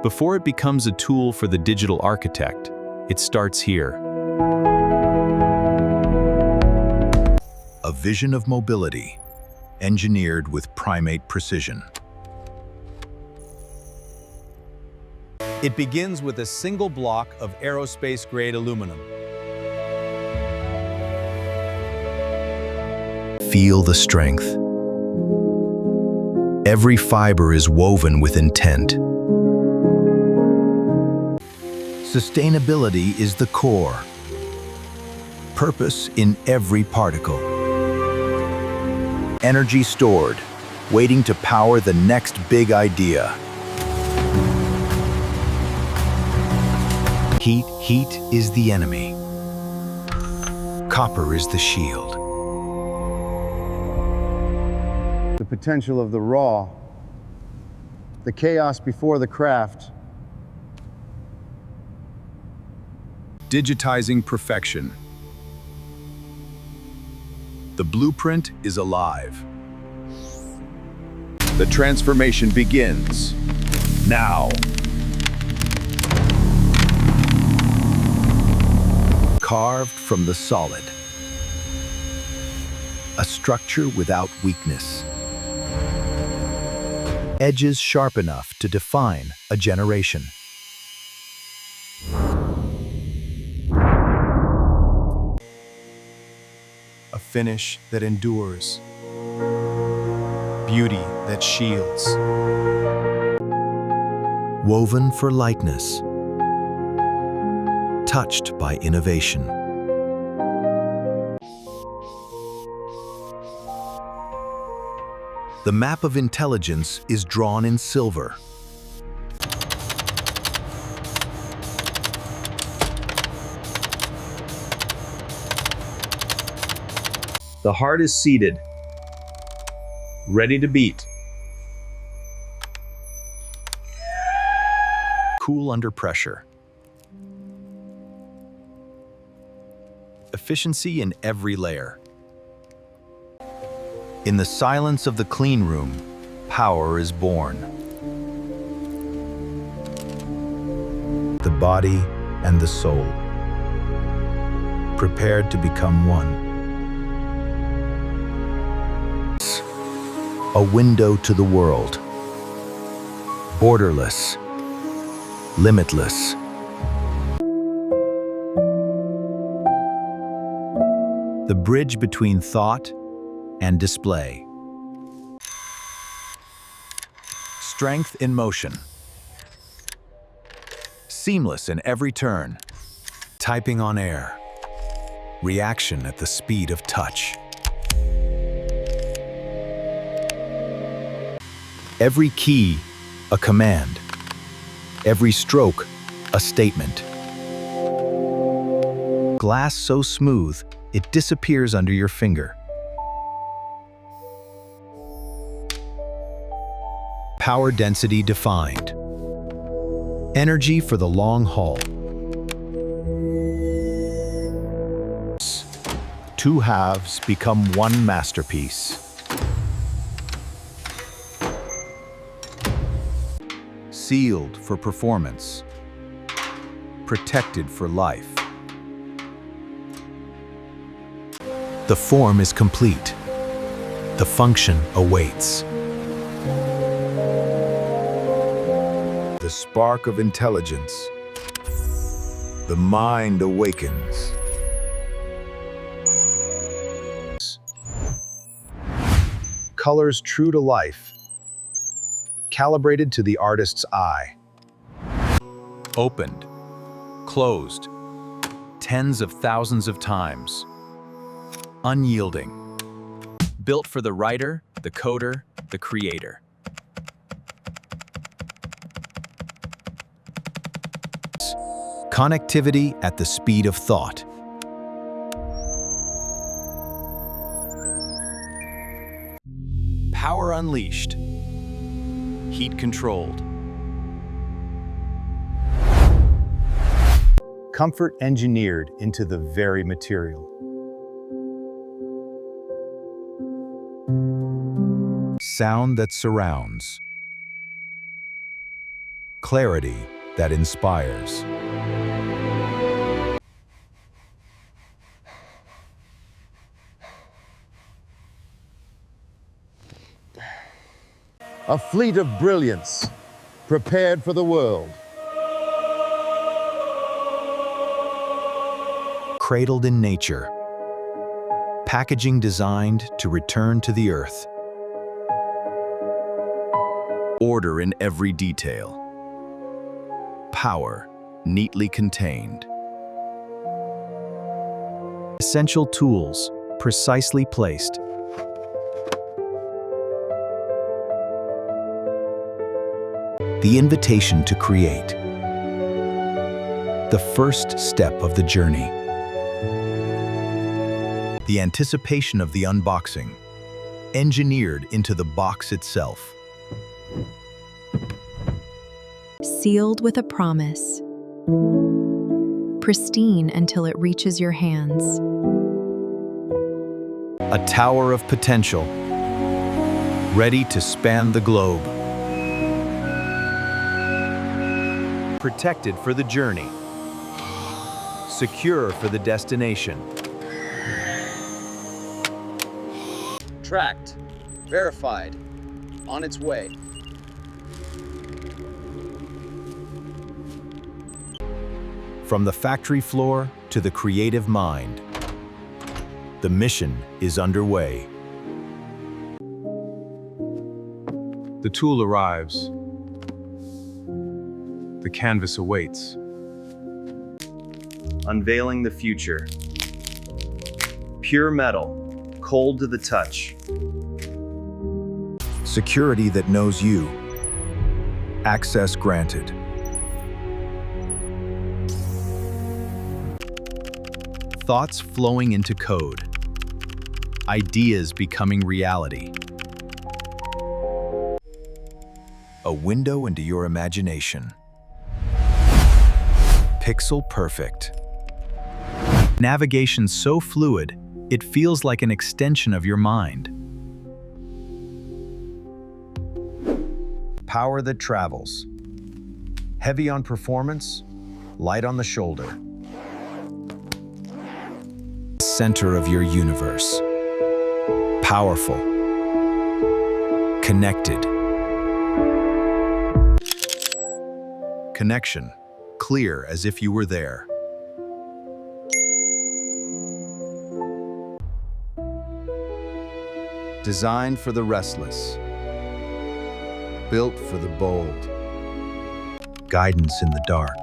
Before it becomes a tool for the digital architect, it starts here. A vision of mobility, engineered with primate precision. It begins with a single block of aerospace-grade aluminum. Feel the strength. Every fiber is woven with intent. Sustainability is the core. Purpose in every particle. Energy stored, waiting to power the next big idea. Heat is the enemy. Copper is the shield. The potential of the raw, the chaos before the craft. Digitizing perfection. The blueprint is alive. The transformation begins now. Carved from the solid. A structure without weakness. Edges sharp enough to define a generation. A finish that endures. Beauty that shields. Woven for lightness. Touched by innovation. The map of intelligence is drawn in silver. The heart is seated, ready to beat. Cool under pressure. Efficiency in every layer. In the silence of the clean room, power is born. The body and the soul, prepared to become one. A window to the world. Borderless, limitless. The bridge between thought and display. Strength in motion. Seamless in every turn. Typing on air. Reaction at the speed of touch. Every key, a command. Every stroke, a statement. Glass so smooth, it disappears under your finger. Power density defined. Energy for the long haul. Two halves become one masterpiece. Sealed for performance. Protected for life. The form is complete. The function awaits. The spark of intelligence. The mind awakens. Colors true to life. Calibrated to the artist's eye. Opened. Closed. Tens of thousands of times. Unyielding. Built for the writer, the coder, the creator. Connectivity at the speed of thought. Power unleashed. Heat controlled. Comfort engineered into the very material. Sound that surrounds. Clarity that inspires. A fleet of brilliance, prepared for the world. Cradled in nature. Packaging designed to return to the earth. Order in every detail. Power neatly contained. Essential tools precisely placed. The invitation to create. The first step of the journey. The anticipation of the unboxing, engineered into the box itself. Sealed with a promise. Pristine until it reaches your hands. A tower of potential, ready to span the globe. Protected for the journey. Secure for the destination. Tracked. Verified. On its way. From the factory floor to the creative mind, the mission is underway. The tool arrives. The canvas awaits. Unveiling the future. Pure metal, cold to the touch. Security that knows you. Access granted. Thoughts flowing into code. Ideas becoming reality. A window into your imagination. Pixel perfect. Navigation so fluid, it feels like an extension of your mind. Power that travels. Heavy on performance, light on the shoulder. Center of your universe. Powerful. Connected. Connection. Clear as if you were there. Designed for the restless. Built for the bold. Guidance in the dark.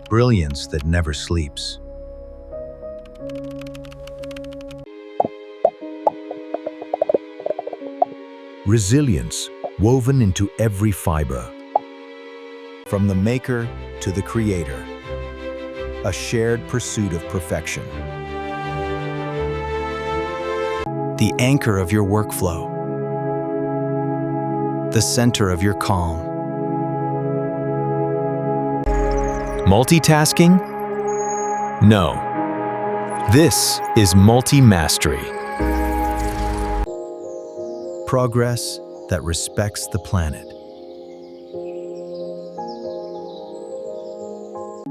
Brilliance that never sleeps. Resilience woven into every fiber. From the maker to the creator. A shared pursuit of perfection. The anchor of your workflow. The center of your calm. Multitasking? No. This is multi-mastery. Progress that respects the planet.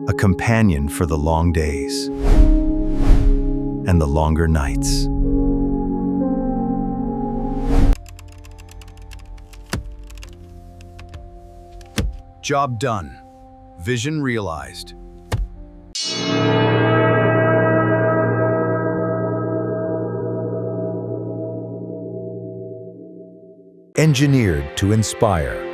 A companion for the long days and the longer nights. Job done. Vision realized. Engineered to inspire.